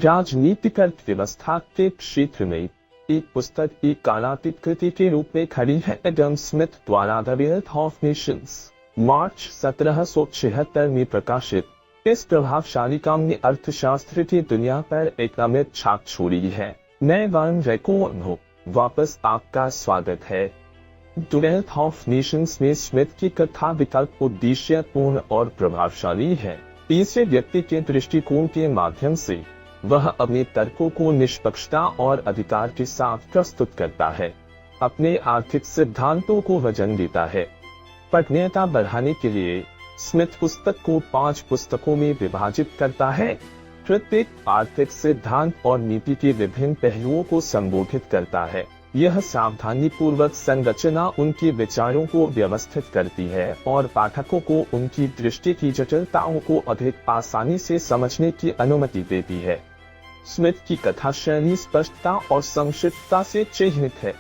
राजनीतिक अर्थव्यवस्था के क्षेत्र में एक पुस्तक एक कालातीत कृति के रूप में खड़ी है। एडम स्मिथ द्वारा द वेल्थ ऑफ नेशंस, मार्च 1776 में प्रकाशित इस प्रभावशाली काम ने अर्थशास्त्र की दुनिया पर एक अमिट छाप छोड़ी है। मैं वरुण रैकोन वापस आपका स्वागत है। द वेल्थ ऑफ नेशंस में स्मिथ की कथा विकल्प उद्देश्यपूर्ण और प्रभावशाली है। तीसरे व्यक्ति के दृष्टिकोण के माध्यम से वह अपने तर्कों को निष्पक्षता और अधिकार के साथ प्रस्तुत करता है, अपने आर्थिक सिद्धांतों को वजन देता है। पठनीयता बढ़ाने के लिए स्मिथ पुस्तक को 5 पुस्तकों में विभाजित करता है। प्रत्येक आर्थिक सिद्धांत और नीति के विभिन्न पहलुओं को संबोधित करता है। यह सावधानीपूर्वक संरचना उनके विचारों को व्यवस्थित करती है और पाठकों को उनकी दृष्टि की जटिलताओं को अधिक आसानी से समझने की अनुमति देती है। स्मिथ की कथा शैली स्पष्टता और संक्षिप्तता से चिह्नित है,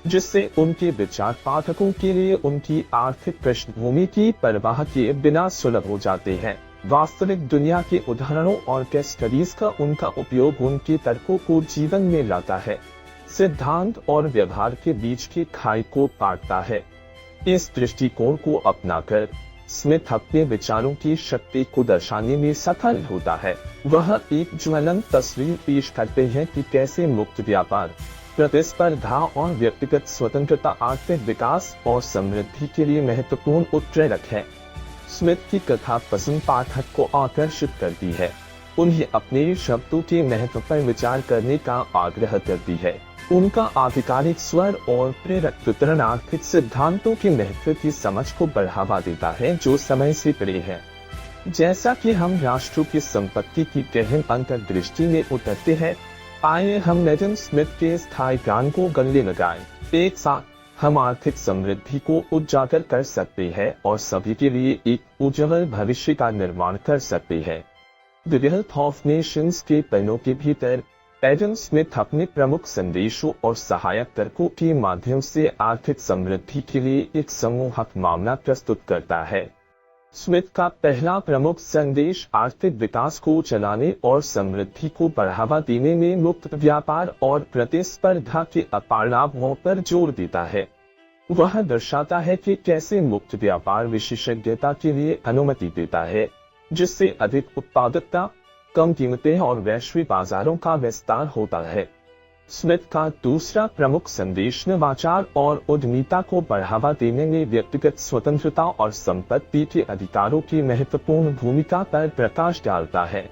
जिससे उनके विचार पाठकों के लिए उनकी आर्थिक पृष्ठभूमि की परवाह किए बिना सुलभ हो जाते हैं। वास्तविक दुनिया के उदाहरणों और केस स्टडीज का उनका उपयोग उनके तर्कों को जीवन में लाता है, सिद्धांत और व्यवहार के बीच की खाई को पाटता है। इस दृष्टिकोण को अपनाकर स्मिथ अपने विचारों की शक्ति को दर्शाने में सफल होता है। वह एक ज्वलंत तस्वीर पेश करते हैं कि कैसे मुक्त व्यापार, प्रतिस्पर्धा और व्यक्तिगत स्वतंत्रता आर्थिक विकास और समृद्धि के लिए महत्वपूर्ण उत्प्रेरक है। स्मिथ की कथा पसंद पाठक को आकर्षित करती है, उन्हें अपने शब्दों के महत्व पर विचार करने का आग्रह करती है। उनका आधिकारिक स्वर और प्रेरक वितरण आर्थिक सिद्धांतों के महत्व की समझ को बढ़ावा देता है, जो समय से परे है। जैसा कि हम राष्ट्रों की संपत्ति की गहन अंतर्दृष्टि में उतरते हैं, आइए हम एडम स्मिथ के स्थायी ज्ञान को गले लगाएं। एक साथ हम आर्थिक समृद्धि को उजागर कर सकते हैं और सभी के लिए एक उज्जवल भविष्य का निर्माण कर सकते हैं। द वेल्थ ऑफ नेशंस के पन्नों के भीतर एडम स्मिथ अपने प्रमुख संदेशों और सहायक तर्कों के माध्यम से आर्थिक समृद्धि के लिए एक सम्मोहक मामला प्रस्तुत करता है। स्मिथ का पहला प्रमुख संदेश आर्थिक विकास को चलाने और समृद्धि को बढ़ावा देने में मुक्त व्यापार और प्रतिस्पर्धा के अपार लाभों पर जोर देता है। वह दर्शाता है कि कैसे मुक्त व्यापार विशेषज्ञता के लिए अनुमति देता है, जिससे अधिक उत्पादकता, कम कीमतें और वैश्विक बाजारों का विस्तार होता है। स्मिथ का दूसरा प्रमुख संदेश नवाचार और उद्यमिता को बढ़ावा देने में व्यक्तिगत स्वतंत्रता और संपत्ति के अधिकारों की महत्वपूर्ण भूमिका पर प्रकाश डालता है।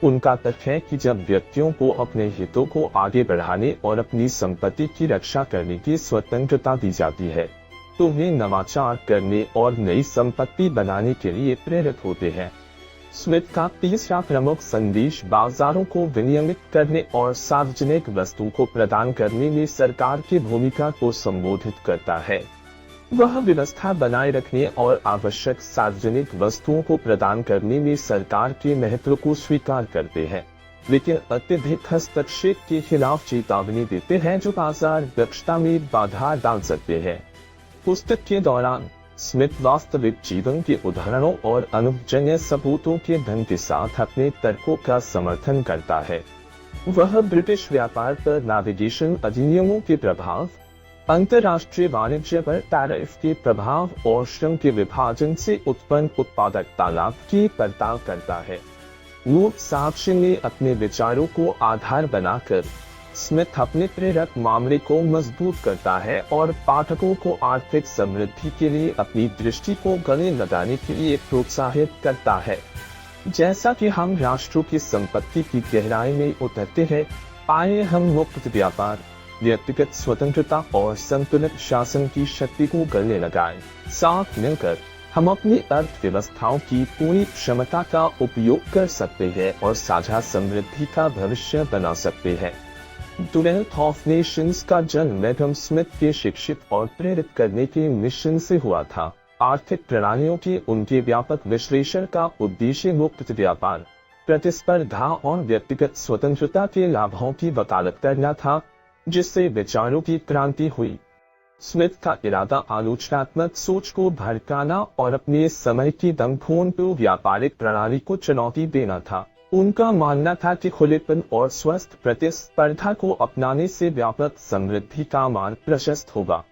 उनका तर्क है कि जब व्यक्तियों को अपने हितों को आगे बढ़ाने और अपनी संपत्ति की रक्षा करने की स्वतंत्रता दी जाती है, तो वे नवाचार करने और नई संपत्ति बनाने के लिए प्रेरित होते हैं। स्मिथ का तीसरा प्रमुख संदेश बाजारों को विनियमित करने और सार्वजनिक वस्तुओं को प्रदान करने में सरकार की भूमिका को संबोधित करता है। वह व्यवस्था बनाए रखने और आवश्यक सार्वजनिक वस्तुओं को प्रदान करने में सरकार के महत्व को स्वीकार करते हैं, लेकिन अत्यधिक हस्तक्षेप के खिलाफ चेतावनी देते हैं, जो बाजार दक्षता में बाधा डाल सकते हैं। पुस्तक के दौरान स्मिथ वास्तविक जीवन के उदाहरणों और अनुभवजन्य सबूतों के धन के साथ अपने तर्कों का समर्थन करता है। वह ब्रिटिश व्यापार पर नेविगेशन अधिनियमों के प्रभाव, अंतर्राष्ट्रीय वाणिज्य पर टैरिफ के प्रभाव और श्रम के विभाजन से उत्पन्न उत्पादकता लाभ की पड़ताल करता है। मूक साक्ष्य में अपने विचारों को आधार बनाकर स्मिथ अपने प्रेरक मामले को मजबूत करता है और पाठकों को आर्थिक समृद्धि के लिए अपनी दृष्टि को गले लगाने के लिए प्रोत्साहित करता है। जैसा कि हम राष्ट्रों की संपत्ति की गहराई में उतरते हैं, आइए हम मुक्त व्यापार, व्यक्तिगत स्वतंत्रता और संतुलित शासन की शक्ति को गले लगाएं। साथ मिलकर हम अपनी अर्थव्यवस्थाओं की पूरी क्षमता का उपयोग कर सकते हैं और साझा समृद्धि का भविष्य बना सकते हैं। द वेल्थ ऑफ नेशंस का जन्म एडम स्मिथ के शिक्षित और प्रेरित करने के मिशन से हुआ था। आर्थिक प्रणालियों के उनके व्यापक विश्लेषण का उद्देश्य मुक्त व्यापार, प्रतिस्पर्धा और व्यक्तिगत स्वतंत्रता के लाभों की वकालत करना था, जिससे विचारों की क्रांति हुई। स्मिथ का इरादा आलोचनात्मक सोच को भड़काना और अपने समय की दमखोर व्यापारिक प्रणाली को चुनौती देना था। उनका मानना था कि खुलेपन और स्वस्थ प्रतिस्पर्धा को अपनाने से व्यापक समृद्धि का मार्ग प्रशस्त होगा।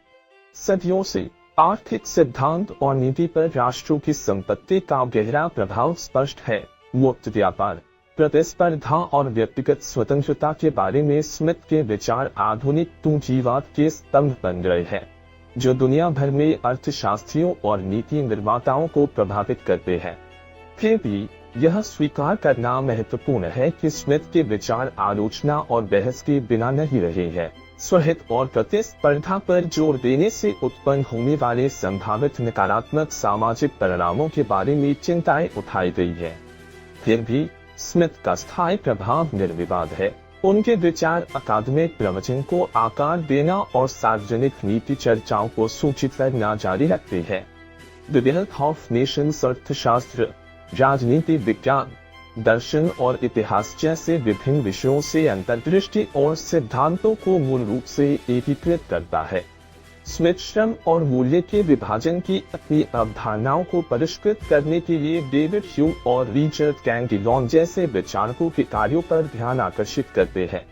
सदियों से आर्थिक सिद्धांत और नीति पर राष्ट्रों की संपत्ति का गहरा प्रभाव स्पष्ट है। मुक्त व्यापार, प्रतिस्पर्धा और व्यक्तिगत स्वतंत्रता के बारे में स्मिथ के विचार आधुनिक पूंजीवाद के स्तंभ बन रहे हैं, जो दुनिया भर में अर्थशास्त्रियों और नीति निर्माताओं को प्रभावित करते हैं। फिर भी यह स्वीकार करना महत्वपूर्ण है कि स्मिथ के विचार आलोचना और बहस के बिना नहीं रहे हैं। स्वहित और प्रतिस्पर्धा पर जोर देने से उत्पन्न होने वाले संभावित नकारात्मक सामाजिक परिणामों के बारे में चिंताएं उठाई गई है। फिर भी स्मिथ का स्थायी प्रभाव निर्विवाद है। उनके विचार अकादमिक प्रवचन को आकार देना और सार्वजनिक नीति चर्चाओं को सूचित करना जारी रखते हैं। द वेल्थ ऑफ नेशंस अर्थशास्त्र, राजनीति विज्ञान, दर्शन और इतिहास जैसे विभिन्न विषयों से अंतर्दृष्टि और सिद्धांतों को मूल रूप से एकीकृत करता है। स्मिथ श्रम और मूल्य के विभाजन की अपनी अवधारणाओं को परिष्कृत करने के लिए डेविड ह्यूम और रिचर्ड कैंटिलॉन जैसे विचारकों के कार्यों पर ध्यान आकर्षित करते हैं।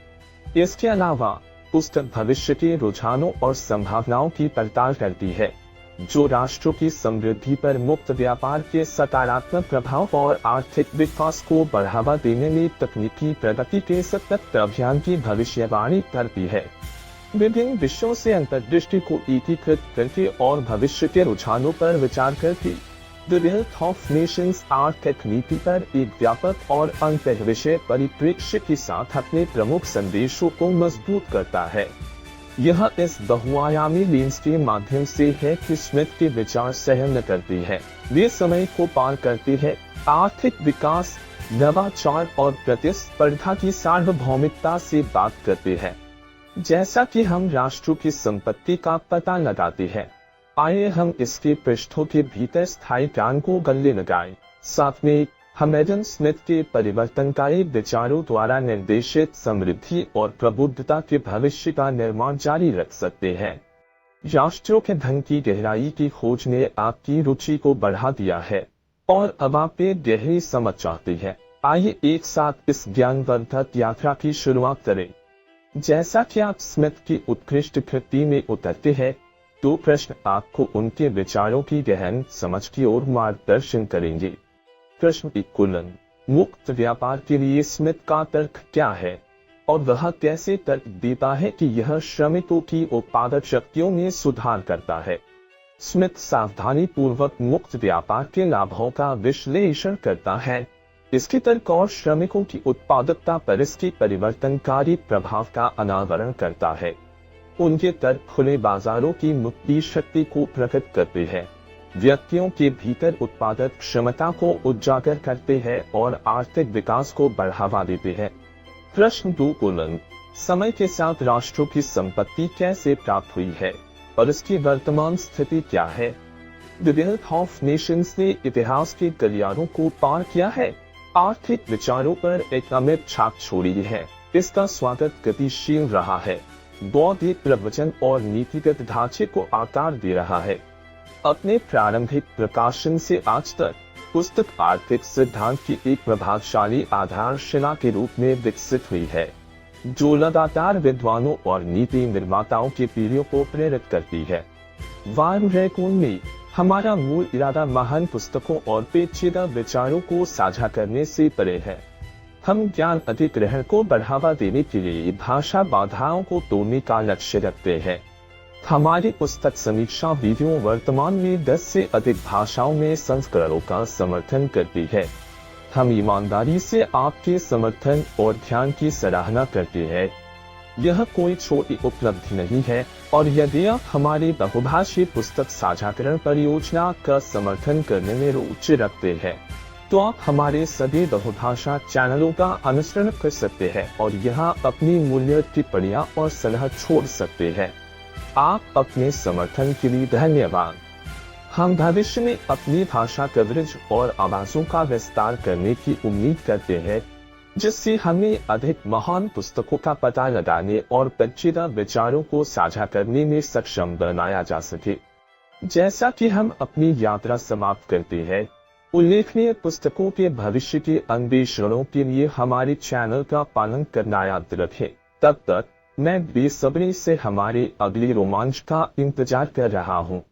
इसके अलावा पुस्तक भविष्य के रुझानों और संभावनाओं की पड़ताल करती है, जो राष्ट्रों की समृद्धि पर मुक्त व्यापार के सकारात्मक प्रभाव और आर्थिक विकास को बढ़ावा देने में तकनीकी प्रगति के सतत अभियान की भविष्यवाणी करती है। विभिन्न विषयों से अंतर्दृष्टि को एकीकृत करके और भविष्य के रुझानों पर विचार करके द वेल्थ ऑफ नेशंस आर्थिक नीति पर एक व्यापक और अंतर्विषय परिप्रेक्ष्य के साथ अपने प्रमुख संदेशों को मजबूत करता है। यह इस बहुआयामी लेंस के माध्यम से है कि स्मिथ के विचार सहन करते हैं। वे समय को पार करते हैं, आर्थिक विकास, नवाचार और प्रतिस्पर्धा की सार्वभौमिकता से बात करते हैं। जैसा कि हम राष्ट्रों की संपत्ति का पता लगाते हैं, आइए हम इसके पृष्ठों के भीतर स्थायी ज्ञान को गले लगाएं। साथ में हम एडम स्मिथ के परिवर्तनकारी विचारों द्वारा निर्देशित समृद्धि और प्रबुद्धता के भविष्य का निर्माण जारी रख सकते हैं। राष्ट्रों के धन की गहराई की खोज ने आपकी रुचि को बढ़ा दिया है और अब आप एक गहरी समझ चाहते हैं। आइए एक साथ इस ज्ञानवर्धक यात्रा की शुरुआत करें। जैसा कि आप स्मिथ की उत्कृष्ट कृति में उतरते हैं, दो प्रश्न आपको उनके विचारों की गहन समझ की ओर मार्गदर्शन करेंगे। प्रश्न 1: मुक्त व्यापार के लिए स्मिथ का तर्क क्या है और वह कैसे तर्क देता है कि यह श्रमिकों की उत्पादक शक्तियों में सुधार करता है। स्मिथ सावधानी पूर्वक मुक्त व्यापार के लाभों का विश्लेषण करता है, इसके तर्क और श्रमिकों की उत्पादकता पर इसके परिवर्तनकारी प्रभाव का अनावरण करता है। उनके तर्क खुले बाजारों की मुक्ति शक्ति को प्रकट करते हैं, व्यक्तियों के भीतर उत्पादक क्षमता को उजागर करते हैं और आर्थिक विकास को बढ़ावा देते हैं। प्रश्न 2: समय के साथ राष्ट्रों की संपत्ति कैसे प्राप्त हुई है और इसकी वर्तमान स्थिति क्या है? द वेल्थ ऑफ नेशंस ने इतिहास के गलियारों को पार किया है, आर्थिक विचारों पर एक अमिट छाप छोड़ी है। इसका स्वागत गतिशील रहा है, बौद्धिक प्रवचन और नीतिगत ढांचे को आकार दे रहा है। अपने प्रारंभिक प्रकाशन से आज तक पुस्तक आर्थिक सिद्धांत की एक प्रभावशाली आधारशिला के रूप में विकसित हुई है, जो लगातार विद्वानों और नीति निर्माताओं की पीढ़ियों को प्रेरित करती है। वार्मरेकून में हमारा मूल इरादा महान पुस्तकों और पेचीदा विचारों को साझा करने से परे है। हम ज्ञान अधिग्रहण को बढ़ावा देने के लिए भाषा बाधाओं को तोड़ने का लक्ष्य रखते हैं। हमारी पुस्तक समीक्षा वीडियो वर्तमान में 10 से अधिक भाषाओं में संस्करणों का समर्थन करती है। हम ईमानदारी से आपके समर्थन और ध्यान की सराहना करते हैं। यह कोई छोटी उपलब्धि नहीं है और यदि आप हमारी बहुभाषी पुस्तक साझाकरण परियोजना का समर्थन करने में रुचि रखते हैं, तो आप हमारे सभी बहुभाषा चैनलों का अनुसरण कर सकते हैं और यहाँ अपनी मूल्य टिप्पणियाँ और सलाह छोड़ सकते हैं। आप अपने समर्थन के लिए धन्यवाद। हम भविष्य में अपनी भाषा कवरेज और आवाजों का विस्तार करने की उम्मीद करते हैं, जिससे हमें अधिक महान पुस्तकों का पता लगाने और पेचीदा विचारों को साझा करने में सक्षम बनाया जा सके। जैसा कि हम अपनी यात्रा समाप्त करते हैं, उल्लेखनीय पुस्तकों के भविष्य के अन्वेषणों के लिए हमारे चैनल का पालन करना याद रखें। तब तक मैं बेसब्री से हमारे अगले रोमांच का इंतजार कर रहा हूँ।